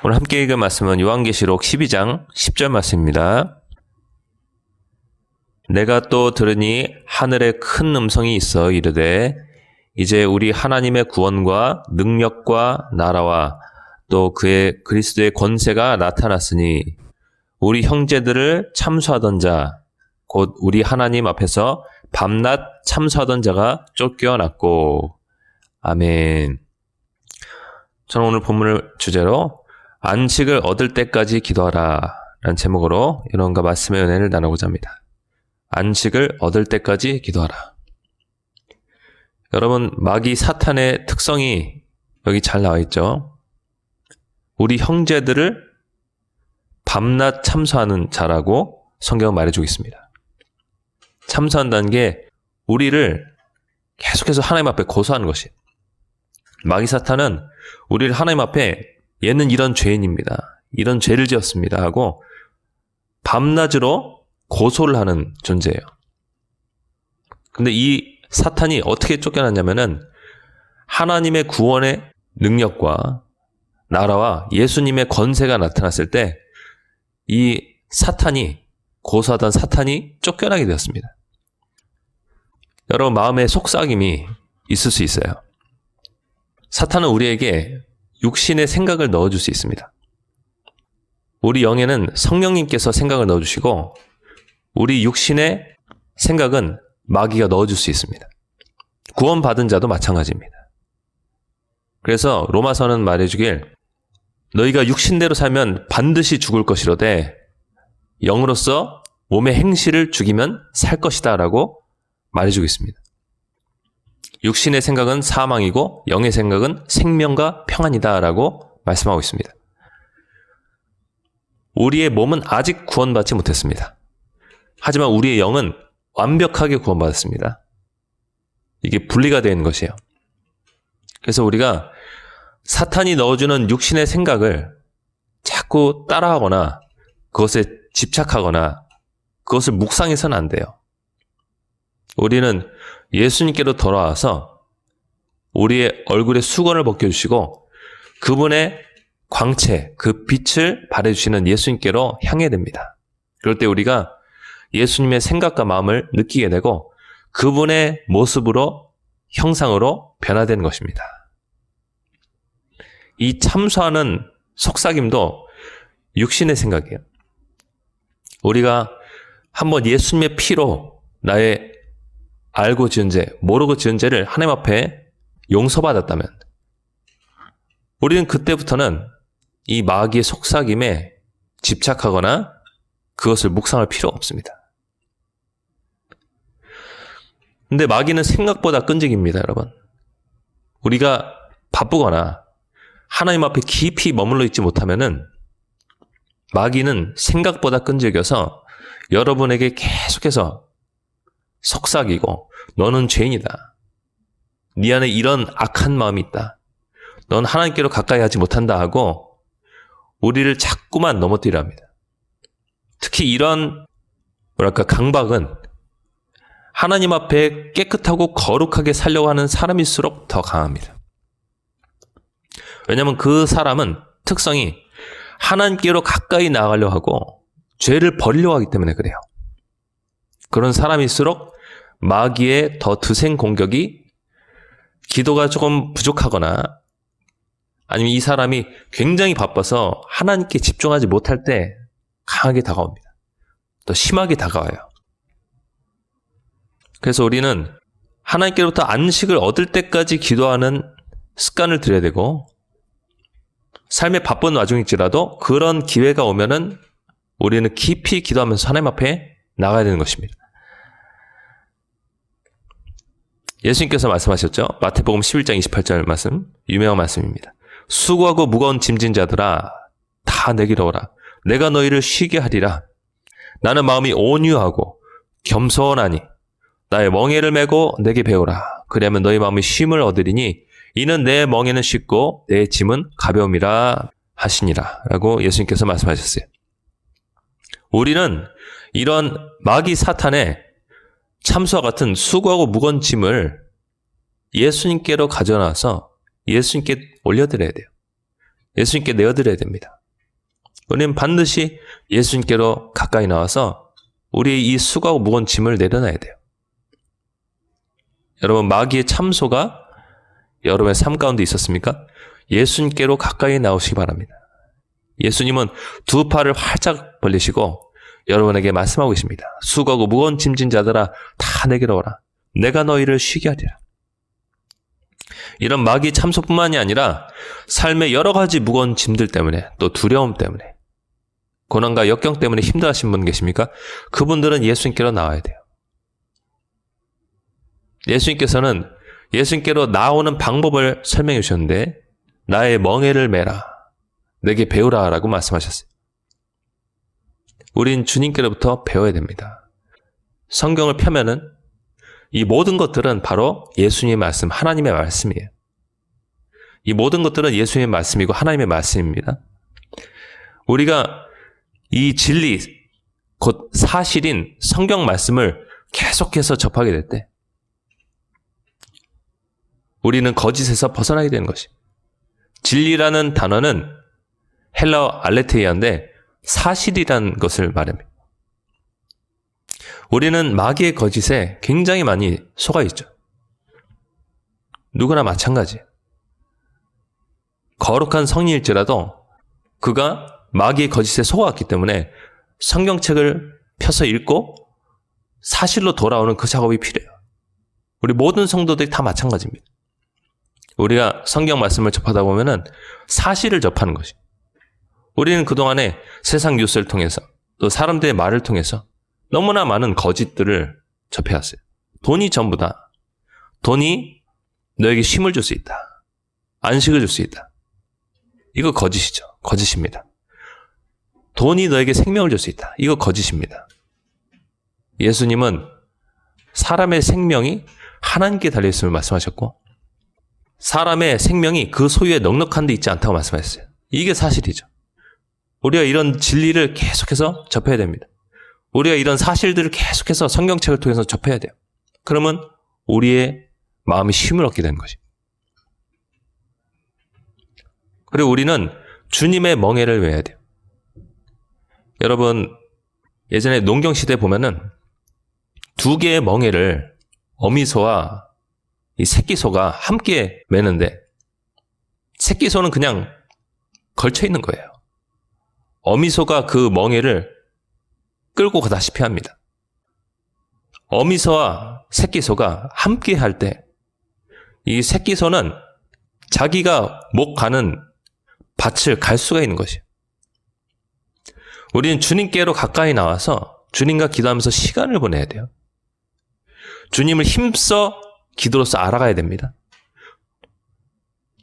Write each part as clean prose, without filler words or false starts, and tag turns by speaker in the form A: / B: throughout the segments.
A: 오늘 함께 읽은 말씀은 요한계시록 12장 10절 말씀입니다. 내가 또 들으니 하늘에 큰 음성이 있어 이르되 이제 우리 하나님의 구원과 능력과 나라와 또 그의 그리스도의 권세가 나타났으니 우리 형제들을 참수하던 자 곧 우리 하나님 앞에서 밤낮 참수하던 자가 쫓겨났고. 아멘. 저는 오늘 본문을 주제로 안식을 얻을 때까지 기도하라 라는 제목으로 여러분과 말씀의 은혜를 나누고자 합니다. 안식을 얻을 때까지 기도하라. 여러분, 마귀 사탄의 특성이 여기 잘 나와 있죠. 우리 형제들을 밤낮 참수하는 자라고 성경은 말해주고 있습니다. 참수한다는 게 우리를 계속해서 하나님 앞에 고소하는 것이에요. 마귀 사탄은 우리를 하나님 앞에 얘는 이런 죄인입니다. 이런 죄를 지었습니다 하고 밤낮으로 고소를 하는 존재예요. 근데 이 사탄이 어떻게 쫓겨났냐면은 하나님의 구원의 능력과 나라와 예수님의 권세가 나타났을 때 이 사탄이 고소하던 사탄이 쫓겨나게 되었습니다. 여러분 마음에 속삭임이 있을 수 있어요. 사탄은 우리에게 육신의 생각을 넣어줄 수 있습니다. 우리 영에는 성령님께서 생각을 넣어주시고 우리 육신의 생각은 마귀가 넣어줄 수 있습니다. 구원받은 자도 마찬가지입니다. 그래서 로마서는 말해주길 너희가 육신대로 살면 반드시 죽을 것이로되 영으로서 몸의 행실을 죽이면 살 것이다 라고 말해주고 있습니다. 육신의 생각은 사망이고 영의 생각은 생명과 평안이다 라고 말씀하고 있습니다. 우리의 몸은 아직 구원받지 못했습니다. 하지만 우리의 영은 완벽하게 구원받았습니다. 이게 분리가 되는 것이에요. 그래서 우리가 사탄이 넣어주는 육신의 생각을 자꾸 따라하거나 그것에 집착하거나 그것을 묵상해서는 안 돼요. 우리는 예수님께로 돌아와서 우리의 얼굴에 수건을 벗겨주시고 그분의 광채, 그 빛을 발해주시는 예수님께로 향해야 됩니다. 그럴 때 우리가 예수님의 생각과 마음을 느끼게 되고 그분의 모습으로, 형상으로 변화되는 것입니다. 이 참수하는 속삭임도 육신의 생각이에요. 우리가 한번 예수님의 피로 나의 알고 지은 죄, 모르고 지은 죄를 하나님 앞에 용서받았다면 우리는 그때부터는 이 마귀의 속삭임에 집착하거나 그것을 묵상할 필요가 없습니다. 근데 마귀는 생각보다 끈질깁니다, 여러분. 우리가 바쁘거나 하나님 앞에 깊이 머물러 있지 못하면은 마귀는 생각보다 끈질겨서 여러분에게 계속해서 속삭이고 너는 죄인이다. 네 안에 이런 악한 마음이 있다. 넌 하나님께로 가까이 하지 못한다 하고 우리를 자꾸만 넘어뜨리려 합니다. 특히 이런 강박은 하나님 앞에 깨끗하고 거룩하게 살려고 하는 사람일수록 더 강합니다. 왜냐하면 그 사람은 특성이 하나님께로 가까이 나가려고 하고 죄를 버리려고 하기 때문에 그래요. 그런 사람일수록 마귀의 더 드센 공격이 기도가 조금 부족하거나 아니면 이 사람이 굉장히 바빠서 하나님께 집중하지 못할 때 강하게 다가옵니다. 더 심하게 다가와요. 그래서 우리는 하나님께로부터 안식을 얻을 때까지 기도하는 습관을 들여야 되고 삶에 바쁜 와중일지라도 그런 기회가 오면은 우리는 깊이 기도하면서 하나님 앞에 나가야 되는 것입니다. 예수님께서 말씀하셨죠. 마태복음 11장 28절 말씀, 유명한 말씀입니다. 수고하고 무거운 짐진 자들아 다 내게로 오라. 내가 너희를 쉬게 하리라. 나는 마음이 온유하고 겸손하니 나의 멍에를 메고 내게 배우라. 그리하면 너희 마음이 쉼을 얻으리니 이는 내 멍에는 쉽고 내 짐은 가벼움이라 하시니라 라고 예수님께서 말씀하셨어요. 우리는 이런 마귀 사탄의 참수와 같은 수고하고 무거운 짐을 예수님께로 가져나와서 예수님께 올려드려야 돼요. 예수님께 내어드려야 됩니다. 우리는 반드시 예수님께로 가까이 나와서 우리의 이 수고하고 무거운 짐을 내려놔야 돼요. 여러분, 마귀의 참소가 여러분의 삶 가운데 있었습니까? 예수님께로 가까이 나오시기 바랍니다. 예수님은 두 팔을 활짝 벌리시고 여러분에게 말씀하고 계십니다. 수고하고 무거운 짐진 자들아 다 내게로 오라. 내가 너희를 쉬게 하리라. 이런 마귀 참소뿐만이 아니라 삶의 여러 가지 무거운 짐들 때문에, 또 두려움 때문에, 고난과 역경 때문에 힘들어하신 분 계십니까? 그분들은 예수님께로 나와야 돼요. 예수님께서는 예수님께로 나오는 방법을 설명해 주셨는데 나의 멍에를 메라, 내게 배우라 라고 말씀하셨어요. 우린 주님께로부터 배워야 됩니다. 성경을 펴면은 이 모든 것들은 바로 예수님의 말씀, 하나님의 말씀이에요. 이 모든 것들은 예수님의 말씀이고 하나님의 말씀입니다. 우리가 이 진리, 곧 사실인 성경 말씀을 계속해서 접하게 될 때 우리는 거짓에서 벗어나게 되는 것입니다. 진리라는 단어는 헬라어 알레테이아인데 사실이라는 것을 말합니다. 우리는 마귀의 거짓에 굉장히 많이 속아 있죠. 누구나 마찬가지예요. 거룩한 성인일지라도 그가 마귀의 거짓에 속아왔기 때문에 성경책을 펴서 읽고 사실로 돌아오는 그 작업이 필요해요. 우리 모든 성도들이 다 마찬가지입니다. 우리가 성경 말씀을 접하다 보면은 사실을 접하는 것이. 우리는 그동안에 세상 뉴스를 통해서 또 사람들의 말을 통해서 너무나 많은 거짓들을 접해왔어요. 돈이 전부다. 돈이 너에게 쉼을 줄 수 있다. 안식을 줄 수 있다. 이거 거짓이죠. 거짓입니다. 돈이 너에게 생명을 줄 수 있다. 이거 거짓입니다. 예수님은 사람의 생명이 하나님께 달려있음을 말씀하셨고 사람의 생명이 그 소유에 넉넉한 데 있지 않다고 말씀하셨어요. 이게 사실이죠. 우리가 이런 진리를 계속해서 접해야 됩니다. 우리가 이런 사실들을 계속해서 성경책을 통해서 접해야 돼요. 그러면 우리의 마음이 쉼을 얻게 되는 것입니다. 그리고 우리는 주님의 멍에를 메야 돼요. 여러분, 예전에 농경시대에 보면은 두 개의 멍에를 어미소와 이 새끼소가 함께 매는데 새끼소는 그냥 걸쳐 있는 거예요. 어미소가 그 멍에를 끌고 가다시피 합니다. 어미소와 새끼소가 함께 할 때 이 새끼소는 자기가 목 가는 밭을 갈 수가 있는 것이에요. 우리는 주님께로 가까이 나와서 주님과 기도하면서 시간을 보내야 돼요. 주님을 힘써 기도로서 알아가야 됩니다.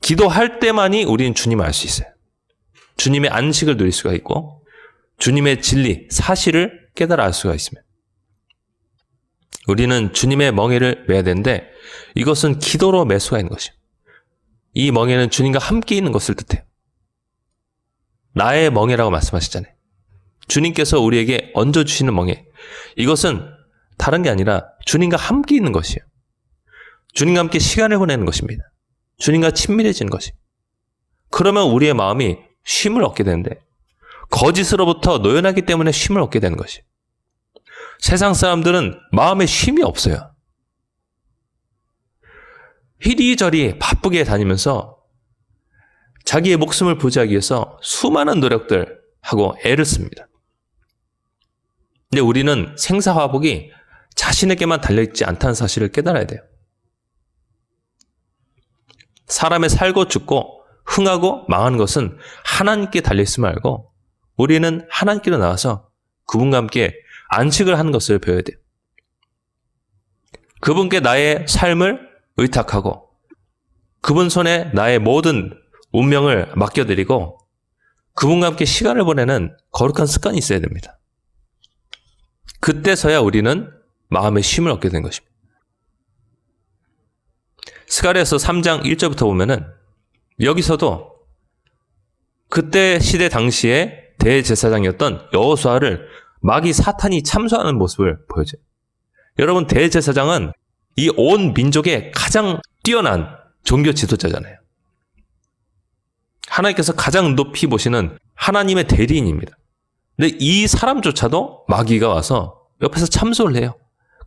A: 기도할 때만이 우리는 주님을 알 수 있어요. 주님의 안식을 누릴 수가 있고 주님의 진리, 사실을 깨달아 알 수가 있습니다. 우리는 주님의 멍에를 매야 되는데 이것은 기도로 맬 수가 있는 것이에요. 이 멍에는 주님과 함께 있는 것을 뜻해요. 나의 멍에라고 말씀하시잖아요. 주님께서 우리에게 얹어주시는 멍에, 이것은 다른 게 아니라 주님과 함께 있는 것이에요. 주님과 함께 시간을 보내는 것입니다. 주님과 친밀해지는 것이. 그러면 우리의 마음이 쉼을 얻게 되는데 거짓으로부터 노연하기 때문에 쉼을 얻게 되는 것이. 세상 사람들은 마음에 쉼이 없어요. 이리저리 바쁘게 다니면서 자기의 목숨을 부지하기 위해서 수많은 노력들 하고 애를 씁니다. 근데 우리는 생사화복이 자신에게만 달려있지 않다는 사실을 깨달아야 돼요. 사람의 살고 죽고 흥하고 망하는 것은 하나님께 달려있음을 알고 우리는 하나님께로 나와서 그분과 함께 안식을 하는 것을 배워야 돼요. 그분께 나의 삶을 의탁하고 그분 손에 나의 모든 운명을 맡겨드리고 그분과 함께 시간을 보내는 거룩한 습관이 있어야 됩니다. 그때서야 우리는 마음의 쉼을 얻게 된 것입니다. 스가랴서 3장 1절부터 보면은 여기서도 그때 시대 당시에 대제사장이었던 여호수아를 마귀 사탄이 참소하는 모습을 보여줘요. 여러분, 대제사장은 이 온 민족의 가장 뛰어난 종교 지도자잖아요. 하나님께서 가장 높이 보시는 하나님의 대리인입니다. 근데 이 사람조차도 마귀가 와서 옆에서 참소를 해요.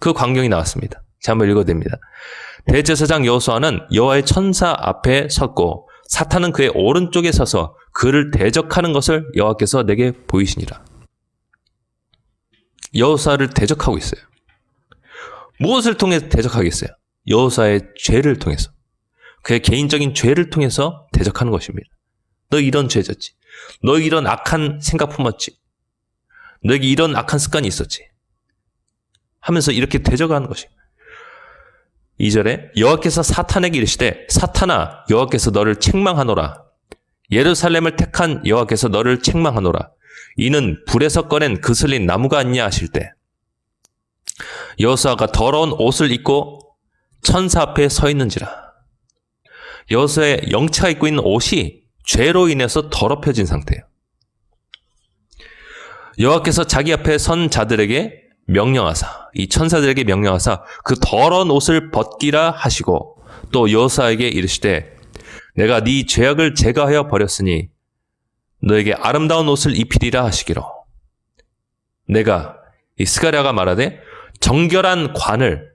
A: 그 광경이 나왔습니다. 자, 한번 읽어드립니다. 대제사장 여호수아는 여호와의 천사 앞에 섰고 사탄은 그의 오른쪽에 서서 그를 대적하는 것을 여호와께서 내게 보이시니라. 여호수아를 대적하고 있어요. 무엇을 통해서 대적하겠어요? 여호수아의 죄를 통해서. 그의 개인적인 죄를 통해서 대적하는 것입니다. 너 이런 죄 졌지. 너 이런 악한 생각 품었지. 너에게 이런 악한 습관이 있었지. 하면서 이렇게 대적하는 것입니다. 2절에 여호와께서 사탄에게 이르시되 사탄아 여호와께서 너를 책망하노라. 예루살렘을 택한 여호와께서 너를 책망하노라. 이는 불에서 꺼낸 그슬린 나무가 아니냐 하실 때 여호수아가 더러운 옷을 입고 천사 앞에 서 있는지라. 여호수아의 영체가 입고 있는 옷이 죄로 인해서 더럽혀진 상태예요. 여호와께서 자기 앞에 선 자들에게 명령하사, 이 천사들에게 명령하사 그 더러운 옷을 벗기라 하시고 또 여호수아에게 이르시되 내가 네 죄악을 제거하여 버렸으니 너에게 아름다운 옷을 입히리라 하시기로. 내가, 이 스가랴가 말하되 정결한 관을,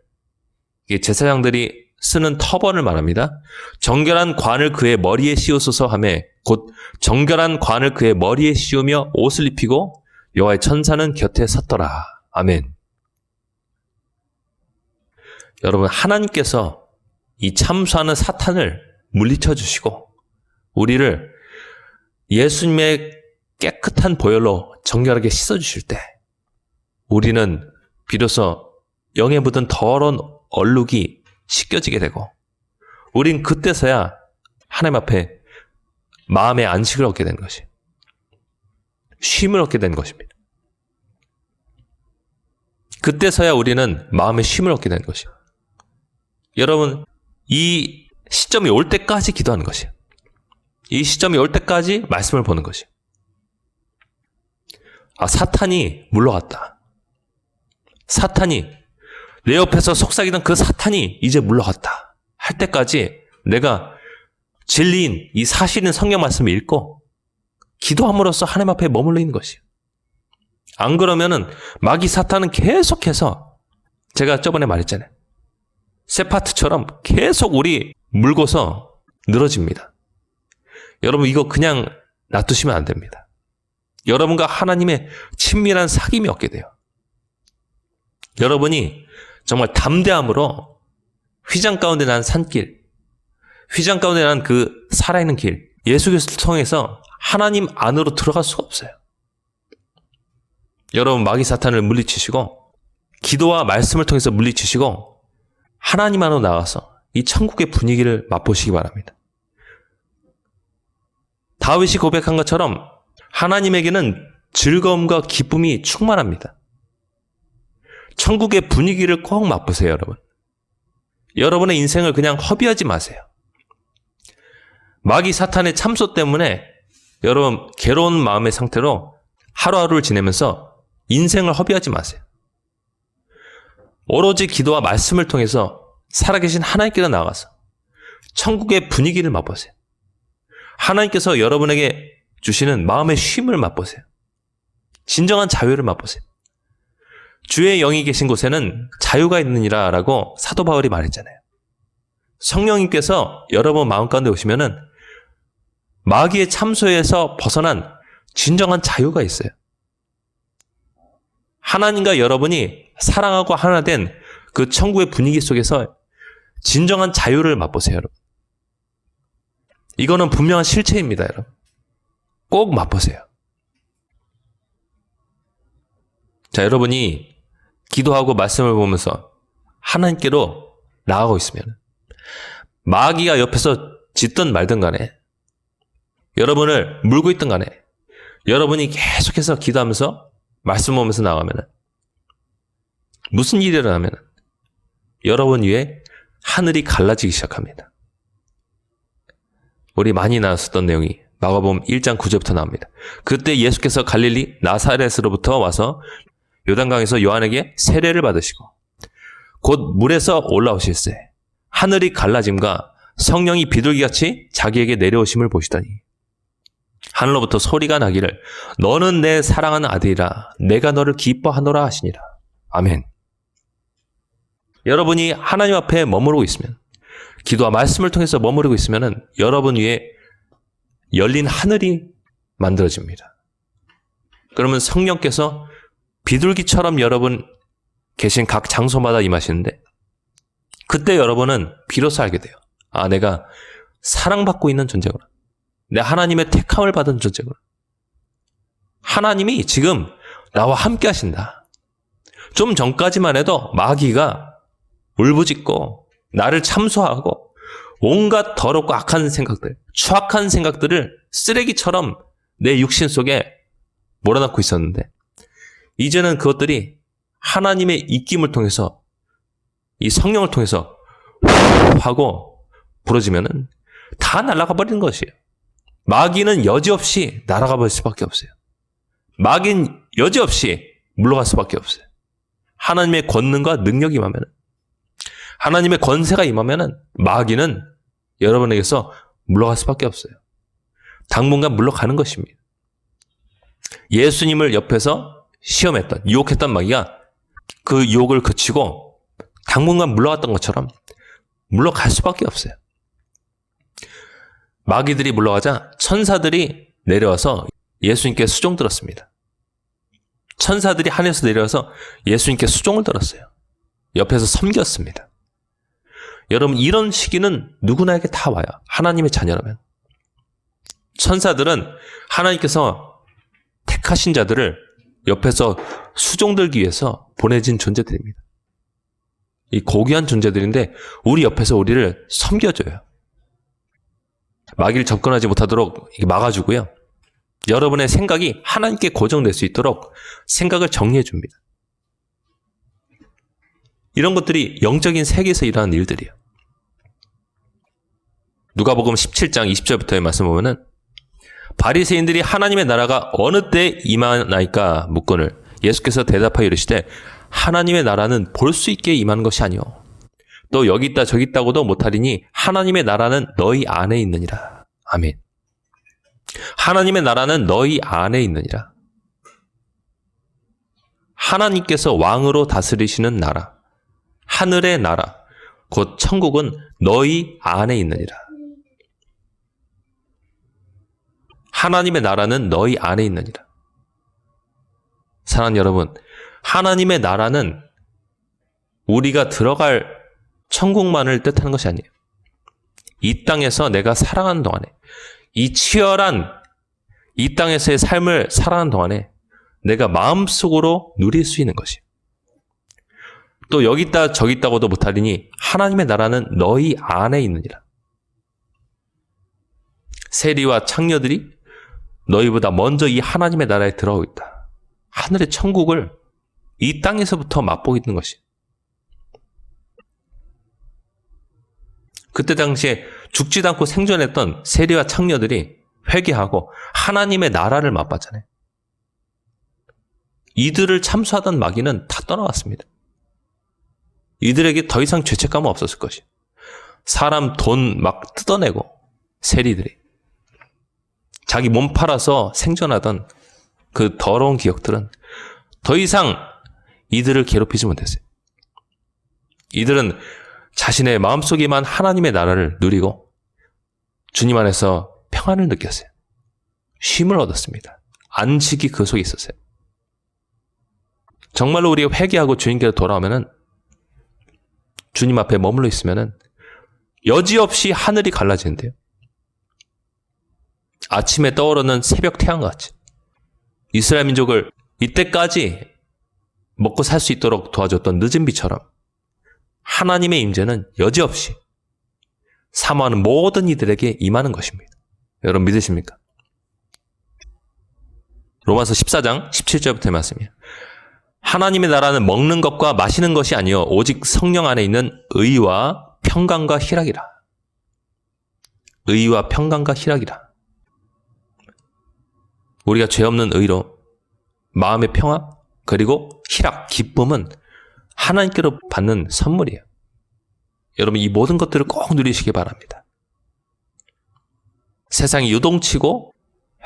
A: 이게 제사장들이 쓰는 터번을 말합니다. 정결한 관을 그의 머리에 씌우소서 하며 곧 정결한 관을 그의 머리에 씌우며 옷을 입히고 여호와의 천사는 곁에 섰더라. 아멘. 여러분, 하나님께서 이 참수하는 사탄을 물리쳐 주시고 우리를 예수님의 깨끗한 보혈로 정결하게 씻어 주실 때 우리는 비로소 영에 묻은 더러운 얼룩이 씻겨지게 되고 우린 그때서야 하나님 앞에 마음의 안식을 얻게 되는 것이, 쉼을 얻게 되는 것입니다. 그때서야 우리는 마음의 쉼을 얻게 되는 것이에요. 여러분, 이 시점이 올 때까지 기도하는 것이에요. 이 시점이 올 때까지 말씀을 보는 것이에요. 아, 사탄이 물러갔다. 사탄이, 내 옆에서 속삭이던 그 사탄이 이제 물러갔다 할 때까지 내가 진리인 이 사실인 성경 말씀을 읽고 기도함으로써 하나님 앞에 머물러 있는 것이에요. 안 그러면은 마귀 사탄은 계속해서, 제가 저번에 말했잖아요, 세파트처럼 계속 우리 물고서 늘어집니다. 여러분, 이거 그냥 놔두시면 안 됩니다. 여러분과 하나님의 친밀한 사귐이 얻게 돼요. 여러분이 정말 담대함으로 휘장 가운데 난 산길, 휘장 가운데 난 그 살아있는 길, 예수 그리스도를 통해서 하나님 안으로 들어갈 수가 없어요. 여러분, 마귀 사탄을 물리치시고 기도와 말씀을 통해서 물리치시고 하나님 안으로 나가서 이 천국의 분위기를 맛보시기 바랍니다. 다윗이 고백한 것처럼 하나님에게는 즐거움과 기쁨이 충만합니다. 천국의 분위기를 꼭 맛보세요, 여러분. 여러분의 인생을 그냥 허비하지 마세요. 마귀 사탄의 참소 때문에 여러분 괴로운 마음의 상태로 하루하루를 지내면서 인생을 허비하지 마세요. 오로지 기도와 말씀을 통해서 살아계신 하나님께로 나가서 천국의 분위기를 맛보세요. 하나님께서 여러분에게 주시는 마음의 쉼을 맛보세요. 진정한 자유를 맛보세요. 주의 영이 계신 곳에는 자유가 있느니라 라고 사도 바울이 말했잖아요. 성령님께서 여러분 마음 가운데 오시면은 마귀의 참소에서 벗어난 진정한 자유가 있어요. 하나님과 여러분이 사랑하고 하나 된 그 천국의 분위기 속에서 진정한 자유를 맛보세요, 여러분. 이거는 분명한 실체입니다, 여러분. 꼭 맛보세요. 자, 여러분이 기도하고 말씀을 보면서 하나님께로 나아가고 있으면 마귀가 옆에서 짖든 말든 간에, 여러분을 물고 있든 간에, 여러분이 계속해서 기도하면서 말씀 보면서 나가면 무슨 일이 일어나면 여러분 위에 하늘이 갈라지기 시작합니다. 우리 많이 나눴었던 내용이 마가복음 1장 9절부터 나옵니다. 그때 예수께서 갈릴리 나사렛으로부터 와서 요단강에서 요한에게 세례를 받으시고 곧 물에서 올라오실세 하늘이 갈라짐과 성령이 비둘기같이 자기에게 내려오심을 보시더니, 하늘로부터 소리가 나기를 너는 내 사랑하는 아들이라 내가 너를 기뻐하노라 하시니라. 아멘. 여러분이 하나님 앞에 머무르고 있으면, 기도와 말씀을 통해서 머무르고 있으면 여러분 위에 열린 하늘이 만들어집니다. 그러면 성령께서 비둘기처럼 여러분 계신 각 장소마다 임하시는데, 그때 여러분은 비로소 알게 돼요. 아, 내가 사랑받고 있는 존재구나. 내 하나님의 택함을 받은 존재구나. 하나님이 지금 나와 함께 하신다. 좀 전까지만 해도 마귀가 울부짖고 나를 참소하고 온갖 더럽고 악한 생각들, 추악한 생각들을 쓰레기처럼 내 육신 속에 몰아넣고 있었는데, 이제는 그것들이 하나님의 입김을 통해서, 이 성령을 통해서 하고 부러지면은 다 날아가 버리는 것이에요. 마귀는 여지없이 날아가 버릴 수밖에 없어요. 마귀는 여지없이 물러갈 수밖에 없어요. 하나님의 권능과 능력이 임하면, 하나님의 권세가 임하면 마귀는 여러분에게서 물러갈 수밖에 없어요. 당분간 물러가는 것입니다. 예수님을 옆에서 시험했던, 유혹했던 마귀가 그 유혹을 그치고 당분간 물러갔던 것처럼 물러갈 수밖에 없어요. 마귀들이 물러가자 천사들이 내려와서 예수님께 수종 들었습니다. 천사들이 하늘에서 내려와서 예수님께 수종을 들었어요. 옆에서 섬겼습니다. 여러분, 이런 시기는 누구나에게 다 와요. 하나님의 자녀라면. 천사들은 하나님께서 택하신 자들을 옆에서 수종들기 위해서 보내진 존재들입니다. 이 고귀한 존재들인데 우리 옆에서 우리를 섬겨줘요. 마귀를 접근하지 못하도록 막아주고요. 여러분의 생각이 하나님께 고정될 수 있도록 생각을 정리해 줍니다. 이런 것들이 영적인 세계에서 일어나는 일들이에요. 누가복음 17장 20절부터의 말씀 보면은, 바리새인들이 하나님의 나라가 어느 때 임하나이까 묻거늘 예수께서 대답하여 이르시되 하나님의 나라는 볼 수 있게 임하는 것이 아니오 또 여기 있다 저기 있다고도 못하리니 하나님의 나라는 너희 안에 있느니라. 아멘. 하나님의 나라는 너희 안에 있느니라. 하나님께서 왕으로 다스리시는 나라, 하늘의 나라, 곧 천국은 너희 안에 있느니라. 하나님의 나라는 너희 안에 있느니라. 사랑하는 여러분, 하나님의 나라는 우리가 들어갈 천국만을 뜻하는 것이 아니에요. 이 땅에서 내가 살아가는 동안에, 이 치열한 이 땅에서의 삶을 살아가는 동안에 내가 마음속으로 누릴 수 있는 것이에요. 또 여기 있다 저기 있다고도 못하리니 하나님의 나라는 너희 안에 있느니라. 세리와 창녀들이 너희보다 먼저 이 하나님의 나라에 들어오고 있다. 하늘의 천국을 이 땅에서부터 맛보고 있는 것이. 그때 당시에 죽지도 않고 생존했던 세리와 창녀들이 회개하고 하나님의 나라를 맛봤잖아요. 이들을 참수하던 마귀는 다 떠나갔습니다. 이들에게 더 이상 죄책감은 없었을 것이에요. 사람 돈 막 뜯어내고 세리들이 자기 몸 팔아서 생존하던 그 더러운 기억들은 더 이상 이들을 괴롭히지 못했어요. 이들은 자신의 마음속에만 하나님의 나라를 누리고 주님 안에서 평안을 느꼈어요. 쉼을 얻었습니다. 안식이 그 속에 있었어요. 정말로 우리가 회개하고 주님께로 돌아오면은, 주님 앞에 머물러 있으면은 여지없이 하늘이 갈라지는데요. 아침에 떠오르는 새벽 태양과 같이 이스라엘 민족을 이때까지 먹고 살 수 있도록 도와줬던 늦은 비처럼 하나님의 임재는 여지없이 사모하는 모든 이들에게 임하는 것입니다. 여러분 믿으십니까? 로마서 14장 17절부터의 말씀이에요. 하나님의 나라는 먹는 것과 마시는 것이 아니요 오직 성령 안에 있는 의와 평강과 희락이라. 의와 평강과 희락이라. 우리가 죄 없는 의로 마음의 평화 그리고 희락, 기쁨은 하나님께로 받는 선물이에요. 여러분 이 모든 것들을 꼭 누리시기 바랍니다. 세상이 유동치고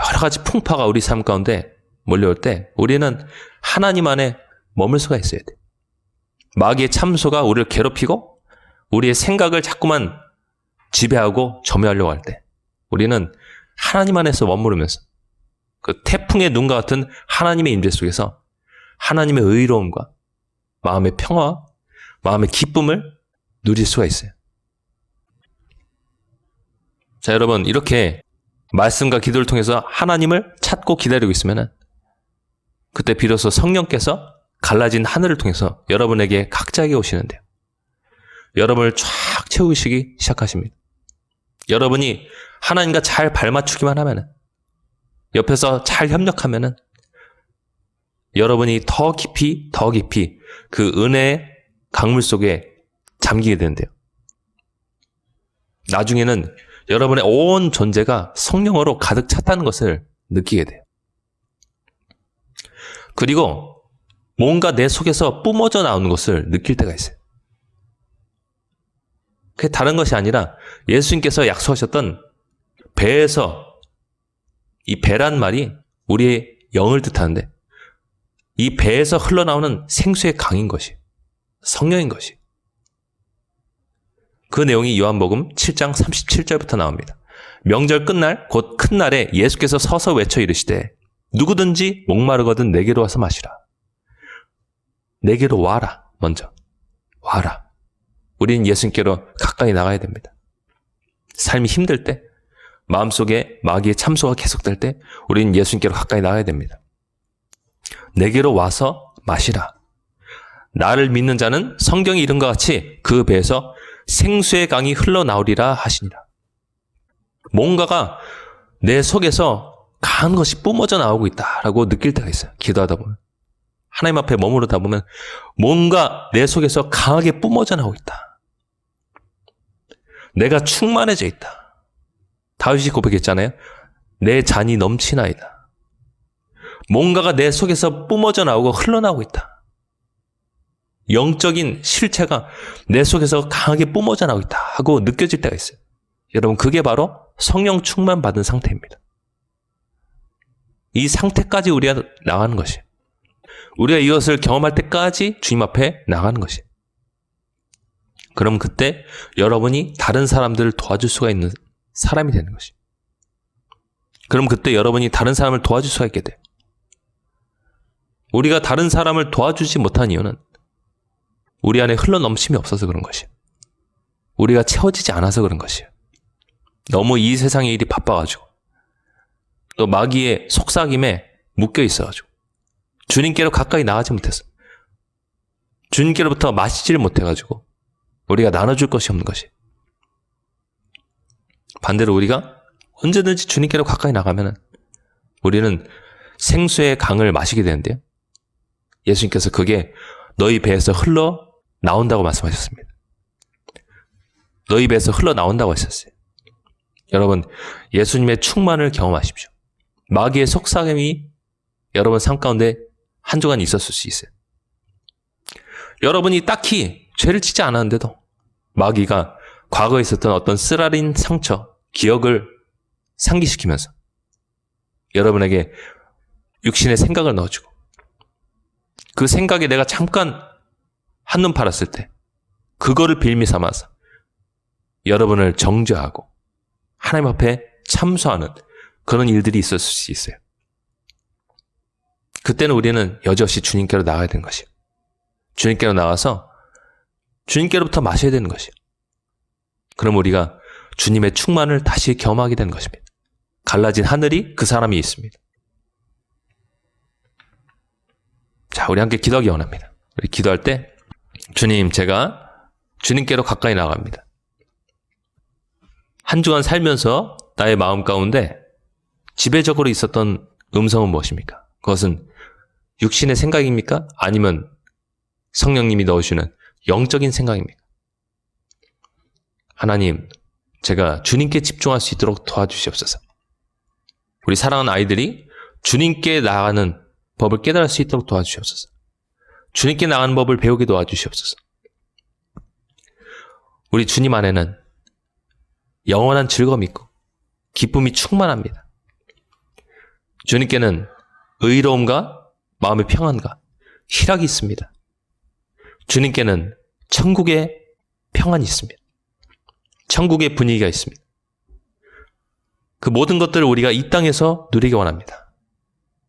A: 여러 가지 풍파가 우리 삶 가운데 몰려올 때 우리는 하나님 안에 머물 수가 있어야 돼. 마귀의 참소가 우리를 괴롭히고 우리의 생각을 자꾸만 지배하고 점유하려고 할 때 우리는 하나님 안에서 머무르면서 그 태풍의 눈과 같은 하나님의 임재 속에서 하나님의 의로움과 마음의 평화, 마음의 기쁨을 누릴 수가 있어요. 자, 여러분, 이렇게 말씀과 기도를 통해서 하나님을 찾고 기다리고 있으면 그때 비로소 성령께서 갈라진 하늘을 통해서 여러분에게 각자에게 오시는데요. 여러분을 쫙 채우시기 시작하십니다. 여러분이 하나님과 잘 발맞추기만 하면은, 옆에서 잘 협력하면은, 여러분이 더 깊이 그 은혜의 강물 속에 잠기게 되는데요. 나중에는 여러분의 온 존재가 성령으로 가득 찼다는 것을 느끼게 돼요. 그리고 뭔가 내 속에서 뿜어져 나오는 것을 느낄 때가 있어요. 그게 다른 것이 아니라 예수님께서 약속하셨던 배에서, 이 배란 말이 우리의 영을 뜻하는데 이 배에서 흘러나오는 생수의 강인 것이, 성령인 것이. 그 내용이 요한복음 7장 37절부터 나옵니다. 명절 끝날 곧 큰 날에 예수께서 서서 외쳐 이르시되 누구든지 목마르거든 내게로 와서 마시라. 내게로 와라. 먼저 와라. 우리는 예수님께로 가까이 나가야 됩니다. 삶이 힘들 때, 마음속에 마귀의 참소가 계속될 때 우리는 예수님께로 가까이 나가야 됩니다. 내게로 와서 마시라. 나를 믿는 자는 성경이 이른 것 같이 그 배에서 생수의 강이 흘러나오리라 하시니라. 뭔가가 내 속에서 강한 것이 뿜어져 나오고 있다라고 느낄 때가 있어요. 기도하다 보면. 하나님 앞에 머무르다 보면 뭔가 내 속에서 강하게 뿜어져 나오고 있다. 내가 충만해져 있다. 다윗이 고백했잖아요. 내 잔이 넘치나이다. 뭔가가 내 속에서 뿜어져 나오고 흘러나오고 있다. 영적인 실체가 내 속에서 강하게 뿜어져 나오고 있다 하고 느껴질 때가 있어요. 여러분, 그게 바로 성령 충만 받은 상태입니다. 이 상태까지 우리가 나가는 것이, 우리가 이것을 경험할 때까지 주님 앞에 나가는 것이. 그럼 그때 여러분이 다른 사람들을 도와줄 수가 있는 사람이 되는 것이. 그럼 그때 여러분이 다른 사람을 도와줄 수가 있게 돼요. 우리가 다른 사람을 도와주지 못한 이유는 우리 안에 흘러넘침이 없어서 그런 것이에요. 우리가 채워지지 않아서 그런 것이에요. 너무 이 세상의 일이 바빠가지고 또 마귀의 속삭임에 묶여 있어가지고 주님께로 가까이 나가지 못해서, 주님께로부터 마시지를 못해가지고 우리가 나눠줄 것이 없는 것이. 반대로 우리가 언제든지 주님께로 가까이 나가면 우리는 생수의 강을 마시게 되는데요. 예수님께서 그게 너희 배에서 흘러 나온다고 말씀하셨습니다. 너희 배에서 흘러 나온다고 하셨어요. 여러분, 예수님의 충만을 경험하십시오. 마귀의 속삭임이 여러분 삶 가운데 한 주간 있었을 수 있어요. 여러분이 딱히 죄를 짓지 않았는데도 마귀가 과거에 있었던 어떤 쓰라린 상처, 기억을 상기시키면서 여러분에게 육신의 생각을 넣어주고, 그 생각에 내가 잠깐 한눈 팔았을 때 그거를 빌미 삼아서 여러분을 정죄하고 하나님 앞에 참소하는 그런 일들이 있었을 수 있어요. 그때는 우리는 여지없이 주님께로 나가야 되는 것이에요. 주님께로 나와서 주님께로부터 마셔야 되는 것이에요. 그럼 우리가 주님의 충만을 다시 경험하게 되는 것입니다. 갈라진 하늘이 그 사람이 있습니다. 자, 우리 함께 기도하기 원합니다. 우리 기도할 때 주님, 제가 주님께로 가까이 나갑니다. 한 주간 살면서 나의 마음 가운데 지배적으로 있었던 음성은 무엇입니까? 그것은 육신의 생각입니까? 아니면 성령님이 넣으시는 영적인 생각입니까? 하나님, 제가 주님께 집중할 수 있도록 도와주시옵소서. 우리 사랑하는 아이들이 주님께 나가는 법을 깨달을 수 있도록 도와주시옵소서. 주님께 나가는 법을 배우게 도와주시옵소서. 우리 주님 안에는 영원한 즐거움이 있고 기쁨이 충만합니다. 주님께는 의로움과 마음의 평안과 희락이 있습니다. 주님께는 천국의 평안이 있습니다. 천국의 분위기가 있습니다. 그 모든 것들을 우리가 이 땅에서 누리기 원합니다.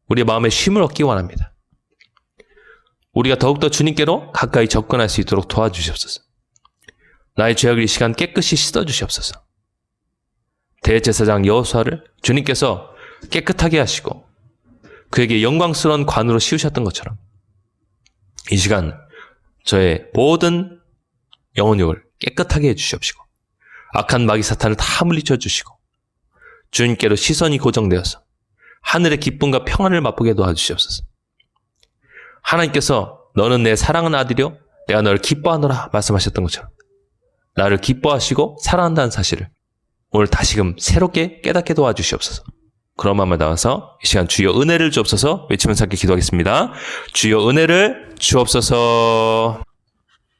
A: 우리의 마음에 쉼을 얻기 원합니다. 우리가 더욱더 주님께로 가까이 접근할 수 있도록 도와주시옵소서. 나의 죄악을 이 시간 깨끗이 씻어주시옵소서. 대제사장 여호수아를 주님께서 깨끗하게 하시고 그에게 영광스러운 관으로 씌우셨던 것처럼 이 시간 저의 모든 영혼육을 깨끗하게 해주시옵시고 악한 마귀 사탄을 다 물리쳐 주시고 주님께로 시선이 고정되어서 하늘의 기쁨과 평안을 맛보게 도와주시옵소서. 하나님께서 너는 내 사랑하는 아들이요 내가 너를 기뻐하노라 말씀하셨던 것처럼 나를 기뻐하시고 사랑한다는 사실을 오늘 다시금 새롭게 깨닫게 도와주시옵소서. 그런 마음을 담아서 이 시간 주여 은혜를 주옵소서 외치면서 함께 기도하겠습니다. 주여 은혜를 주옵소서.